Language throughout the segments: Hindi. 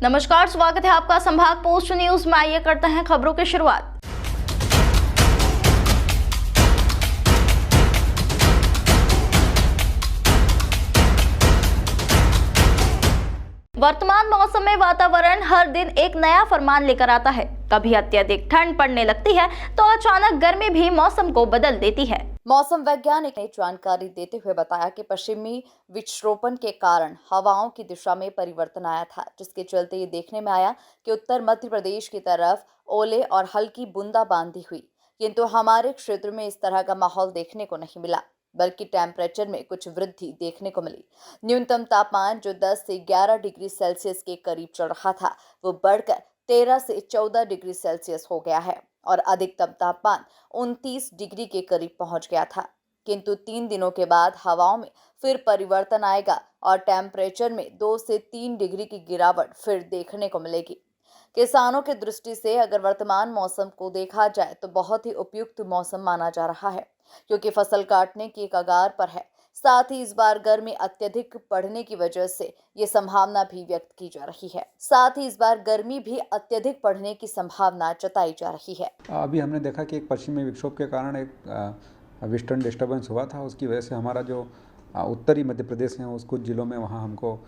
नमस्कार, स्वागत है आपका संभाग पोस्ट न्यूज में। आइए करते हैं खबरों की शुरुआत। वर्तमान मौसम में वातावरण हर दिन एक नया फरमान लेकर आता है। कभी अत्यधिक ठंड पड़ने लगती है तो अचानक गर्मी भी मौसम को बदल देती है। मौसम वैज्ञानिक ने जानकारी देते हुए बताया कि पश्चिमी विक्षोभन के कारण हवाओं की दिशा में परिवर्तन आया था, जिसके चलते ये देखने में आया कि उत्तर मध्य प्रदेश की तरफ ओले और हल्की बूंदाबांदी हुई। किंतु हमारे क्षेत्र में इस तरह का माहौल देखने को नहीं मिला, बल्कि टेम्परेचर में कुछ वृद्धि देखने को मिली। न्यूनतम तापमान जो 10 से 11 डिग्री सेल्सियस के करीब चल रहा था, वो बढ़कर 13 से 14 डिग्री सेल्सियस हो गया है और अधिकतम तापमान 29 डिग्री के करीब पहुंच गया था। किंतु 3 दिनों के बाद हवाओं में फिर परिवर्तन आएगा और टेम्परेचर में 2 से 3 डिग्री की गिरावट फिर देखने को मिलेगी। किसानों की दृष्टि से अगर वर्तमान मौसम को देखा जाए तो बहुत ही उपयुक्त मौसम माना जा रहा है, क्योंकि फसल काटने की कगार पर है। साथ ही इस बार गर्मी अत्यधिक बढ़ने की वजह से ये संभावना भी व्यक्त की जा रही है। जताई जा रही है। अभी हमने देखा कि एक पश्चिमी विक्षोभ के कारण एक वेस्टर्न डिस्टर्बेंस हुआ था। उसकी वजह से हमारा जो उत्तरी मध्य प्रदेश है उस कुछ ज़िलों में वहाँ हमको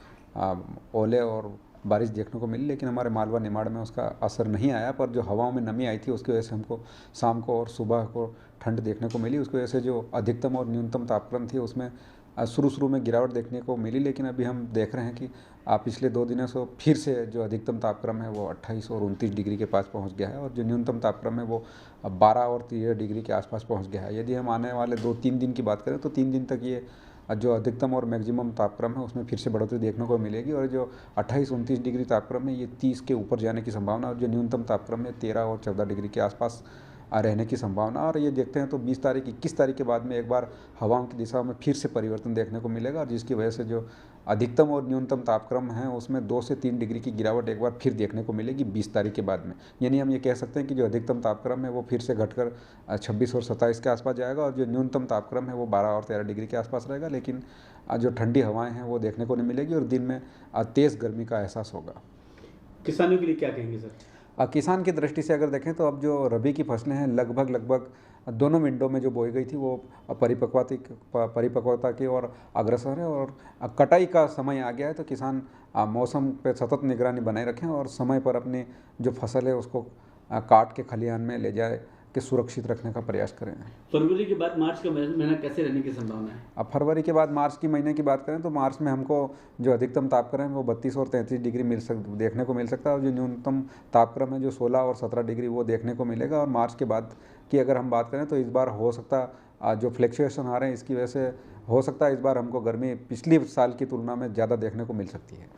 ओले और बारिश देखने को मिली, लेकिन हमारे मालवा निमाड़ में उसका असर नहीं आया। पर जो हवाओं में नमी आई थी उसकी वजह से हमको शाम को और सुबह को ठंड देखने को मिली। उसकी वजह से जो अधिकतम और न्यूनतम तापक्रम थी उसमें शुरू में गिरावट देखने को मिली, लेकिन अभी हम देख रहे हैं कि पिछले 2 दिनों से फिर से जो अधिकतम तापक्रम है वो 28 और 29 डिग्री के पास पहुंच गया है और जो न्यूनतम तापक्रम है वो 12 और 13 डिग्री के आसपास पहुंच गया है। यदि हम आने वाले 2-3 दिन की बात करें तो 3 दिन तक ये जो अधिकतम और मैक्सिमम तापक्रम है उसमें फिर से बढ़ोतरी देखने को मिलेगी और जो 28-29 डिग्री तापक्रम है ये 30 के ऊपर जाने की संभावना और जो न्यूनतम तापक्रम है 13 और 14 डिग्री के आसपास रहने की संभावना। और ये देखते हैं तो 20 तारीख 21 तारीख के बाद में एक बार हवाओं की दिशा में फिर से परिवर्तन देखने को मिलेगा और जिसकी वजह से जो अधिकतम और न्यूनतम तापक्रम है उसमें 2 से 3 डिग्री की गिरावट एक बार फिर देखने को मिलेगी 20 तारीख के बाद में। यानी हम ये कह सकते हैं कि जो अधिकतम तापक्रम है वो फिर से घटकर 26 और 27 के आसपास जाएगा और जो न्यूनतम तापक्रम है वो 12 और 13 डिग्री के आसपास रहेगा, लेकिन जो ठंडी हवाएँ हैं वो देखने को नहीं मिलेगी और दिन में तेज़ गर्मी का एहसास होगा। किसानों के लिए क्या कहेंगे सर? किसान की दृष्टि से अगर देखें तो अब जो रबी की फसलें हैं लगभग दोनों विंडो में जो बोई गई थी वो परिपक्वता की ओर अग्रसर है और कटाई का समय आ गया है। तो किसान मौसम पे सतत निगरानी बनाए रखें और समय पर अपनी जो फसल है उसको काट के खलिहान में ले जाए कि सुरक्षित रखने का प्रयास करें। फरवरी के बाद मार्च का महीना कैसे रहने की संभावना है? अब फरवरी के बाद मार्च की महीने की बात करें तो मार्च में हमको जो अधिकतम तापक्रम है वो 32 और 33 डिग्री देखने को मिल सकता है और जो न्यूनतम तापक्रम है जो 16 और 17 डिग्री वो देखने को मिलेगा। और मार्च के बाद की अगर हम बात करें तो इस बार हो सकता जो फ्लक्चुएशन आ रहे हैं इसकी वजह से हो सकता है इस बार हमको गर्मी पिछली साल की तुलना में ज़्यादा देखने को मिल सकती है।